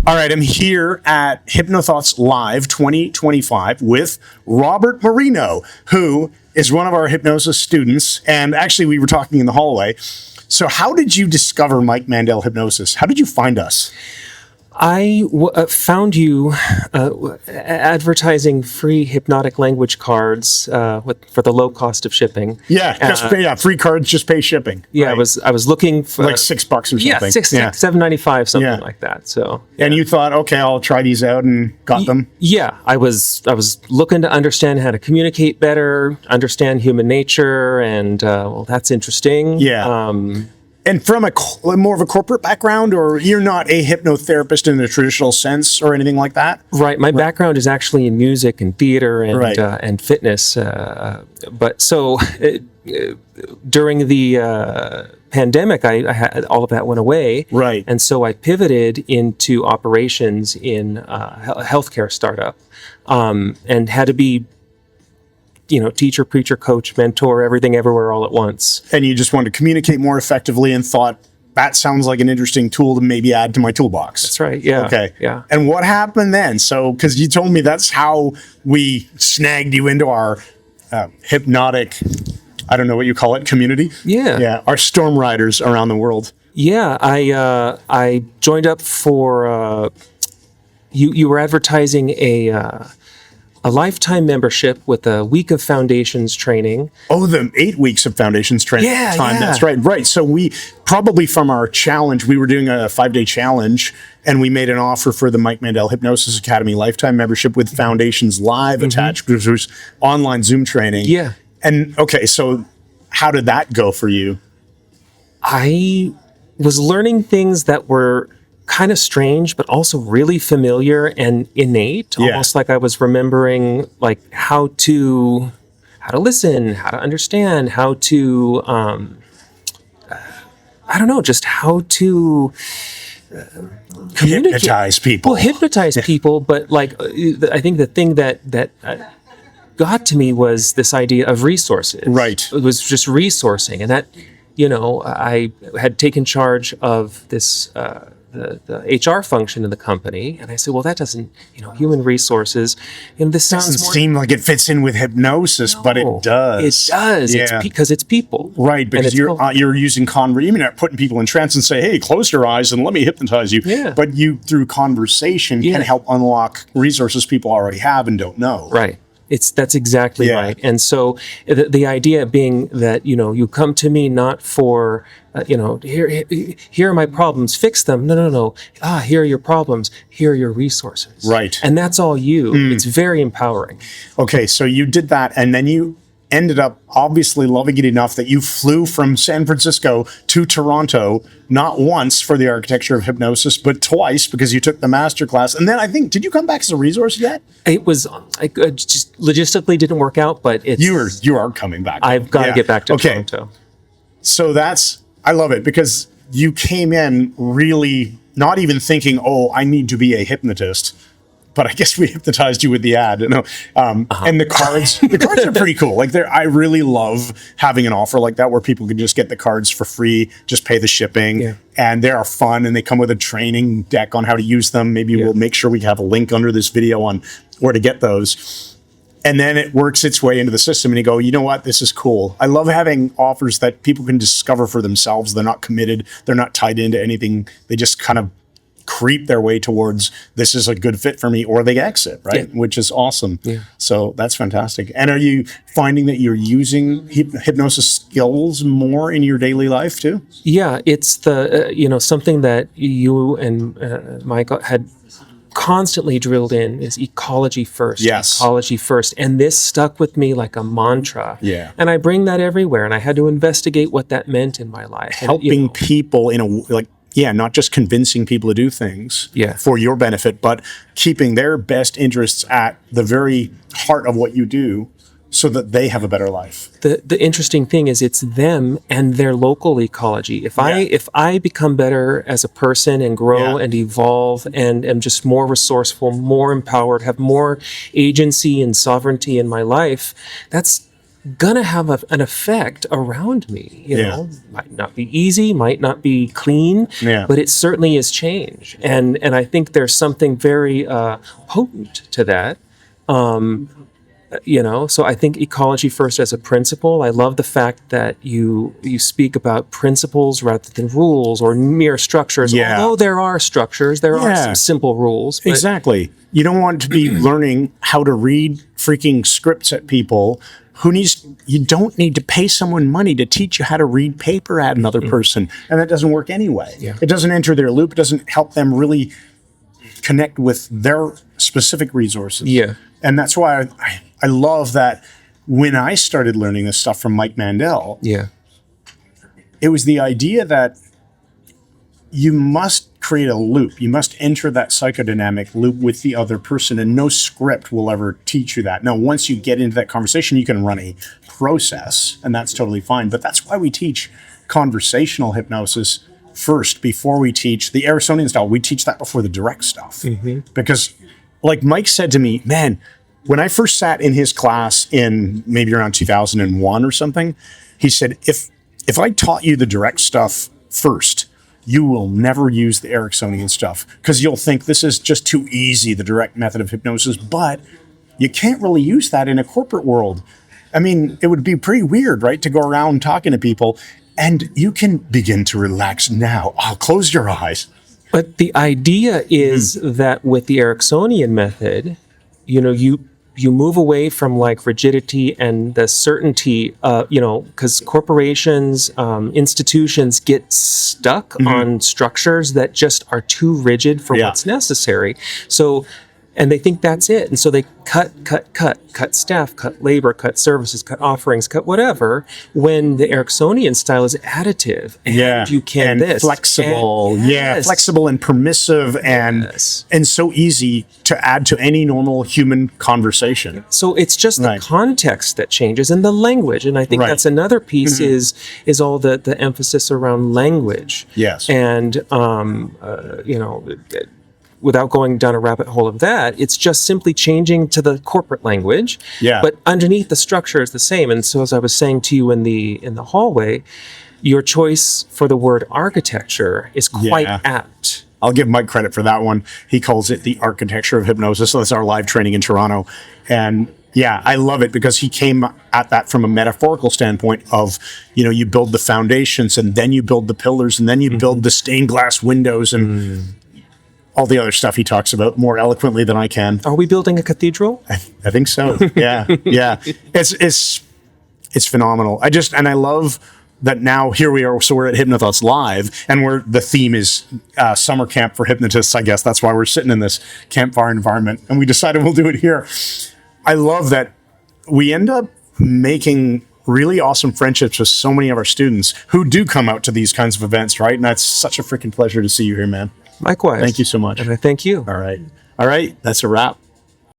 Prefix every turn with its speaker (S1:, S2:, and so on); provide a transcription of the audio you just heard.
S1: All right, I'm here at HypnoThoughts Live 2025 with Robert Marino, who is one of our hypnosis students. And actually, we were talking in the hallway. So how did you discover Mike Mandel Hypnosis? How did you find us?
S2: I found you advertising free hypnotic language cards for the low cost of shipping.
S1: Yeah, free cards, just pay shipping.
S2: Yeah,
S1: right?
S2: I was looking for
S1: like $6 or something.
S2: Yeah, $7.95, something like that. So,
S1: and you thought, okay, I'll try these out, and got them.
S2: Yeah, I was looking to understand how to communicate better, understand human nature, and well, that's interesting.
S1: Yeah. And from a more of a corporate background, or you're not a hypnotherapist in the traditional sense or anything like that?
S2: Right. My background is actually in music and theater and fitness. But so during the pandemic, I had, all of that went away.
S1: Right.
S2: And so I pivoted into operations in a healthcare startup, and had to be, teacher, preacher, coach, mentor, everything, everywhere, all at once.
S1: And you just wanted to communicate more effectively and thought, that sounds like an interesting tool to maybe add to my toolbox.
S2: That's right. Yeah.
S1: Okay.
S2: Yeah.
S1: And what happened then? So, because you told me that's how we snagged you into our hypnotic, I don't know what you call it, community?
S2: Yeah.
S1: Yeah. Our storm riders around the world.
S2: Yeah. I joined up for, you were advertising a lifetime membership with a week of foundations training.
S1: Oh, the 8 weeks of foundations training time. That's right. Right. So we probably from our challenge, we were doing a 5-day challenge, and we made an offer for the Mike Mandel Hypnosis Academy lifetime membership with foundations live attached, because there's online Zoom training.
S2: Yeah.
S1: And okay, so how did that go for you?
S2: I was learning things that were kind of strange, but also really familiar and innate, almost like I was remembering like how to listen, how to understand, how to, I don't know, just how to communicate.
S1: Hypnotize people.
S2: Well, hypnotize people, but like, I think the thing that got to me was this idea of resources.
S1: Right.
S2: It was just resourcing. And that, I had taken charge of this, the HR function in the company, and I said, well, that doesn't, human resources, this
S1: doesn't seem like it fits in with hypnosis, but it does.
S2: It does.
S1: Yeah.
S2: It's because it's people,
S1: right? Because you're using you're not putting people in trance and say, hey, close your eyes and let me hypnotize you.
S2: Yeah.
S1: But you, through conversation, can help unlock resources people already have and don't know.
S2: Right. That's exactly right. And so the idea being that, you come to me not for, here are my problems, fix them. No. Here are your problems. Here are your resources.
S1: Right.
S2: And that's all you. It's very empowering.
S1: Okay. So you did that, and then you ended up obviously loving it enough that you flew from San Francisco to Toronto, not once for the architecture of hypnosis, but twice because you took the masterclass. And then I think, did you come back as a resource yet?
S2: It was, just logistically didn't work out, but it's...
S1: You are coming back.
S2: I've got to get back to Toronto.
S1: So I love it because you came in really not even thinking, oh, I need to be a hypnotist. But I guess we hypnotized you with the ad. And the cards are pretty cool. Like I really love having an offer like that where people can just get the cards for free, just pay the shipping, and they are fun, and they come with a training deck on how to use them. Maybe we'll make sure we have a link under this video on where to get those. And then it works its way into the system, and you go, you know what, this is cool. I love having offers that people can discover for themselves. They're not committed. They're not tied into anything. They just kind of creep their way towards, this is a good fit for me, or they exit, right? Yeah. Which is awesome. Yeah. So that's fantastic. And are you finding that you're using hypnosis skills more in your daily life too?
S2: Yeah, it's the, something that you and Mike had constantly drilled in is ecology first.
S1: Yes.
S2: Ecology first. And this stuck with me like a mantra.
S1: Yeah.
S2: And I bring that everywhere, and I had to investigate what that meant in my life.
S1: Helping people in not just convincing people to do things for your benefit, but keeping their best interests at the very heart of what you do so that they have a better life.
S2: The interesting thing is it's them and their local ecology. If I become better as a person and grow and evolve and am just more resourceful, more empowered, have more agency and sovereignty in my life, that's gonna have an effect around me. You
S1: Yeah.
S2: know, might not be easy, might not be clean,
S1: Yeah.
S2: but it certainly is change. And I think there's something very potent to that. You know, so I think ecology first as a principle. I love the fact that you speak about principles rather than rules or mere structures.
S1: Yeah.
S2: Although there are structures, there are some simple rules. But
S1: Exactly. You don't want to be learning how to read freaking scripts at people you don't need to pay someone money to teach you how to read paper at another person. And that doesn't work anyway.
S2: Yeah.
S1: It doesn't enter their loop. It doesn't help them really connect with their specific resources.
S2: Yeah.
S1: And that's why I love that when I started learning this stuff from Mike Mandel,
S2: Yeah.
S1: it was the idea that you must create a loop. You must enter that psychodynamic loop with the other person, and no script will ever teach you that. Now, once you get into that conversation, you can run a process, and that's totally fine. But that's why we teach conversational hypnosis first before we teach the Ericksonian style. We teach that before the direct stuff. Because like Mike said to me, man, when I first sat in his class in maybe around 2001 or something, he said, if I taught you the direct stuff first, you will never use the Ericksonian stuff because you'll think this is just too easy, the direct method of hypnosis, but you can't really use that in a corporate world. I mean, it would be pretty weird, right, to go around talking to people, and you can begin to relax now. I'll close your eyes.
S2: But the idea is that with the Ericksonian method, you know, you move away from like rigidity and the certainty, you know, because corporations, institutions get stuck on structures that just are too rigid for what's necessary. So, and they think that's it. And so they cut staff, cut labor, cut services, cut offerings, cut whatever, when the Ericksonian style is additive. And you can
S1: and flexible.
S2: And,
S1: flexible and permissive and so easy to add to any normal human conversation.
S2: So it's just the context that changes and the language. And I think that's another piece is all the emphasis around language.
S1: Yes.
S2: And, you know, without going down a rabbit hole of that, it's just simply changing to the corporate language.
S1: Yeah.
S2: But underneath the structure is the same. And so as I was saying to you in the hallway, your choice for the word architecture is quite apt.
S1: I'll give Mike credit for that one. He calls it the architecture of hypnosis. So that's our live training in Toronto. And yeah, I love it because he came at that from a metaphorical standpoint of, you know, you build the foundations and then you build the pillars and then you build the stained glass windows and all the other stuff he talks about more eloquently than I can.
S2: Are we building a cathedral?
S1: I think so. Yeah. It's phenomenal. I love that now here we are. So we're at HypnoThoughts Live, and the theme is summer camp for hypnotists. I guess that's why we're sitting in this campfire environment, and we decided we'll do it here. I love that we end up making really awesome friendships with so many of our students who do come out to these kinds of events, right? And that's such a freaking pleasure to see you here, man.
S2: Likewise.
S1: Thank you so much.
S2: And I thank you.
S1: All right. That's a wrap.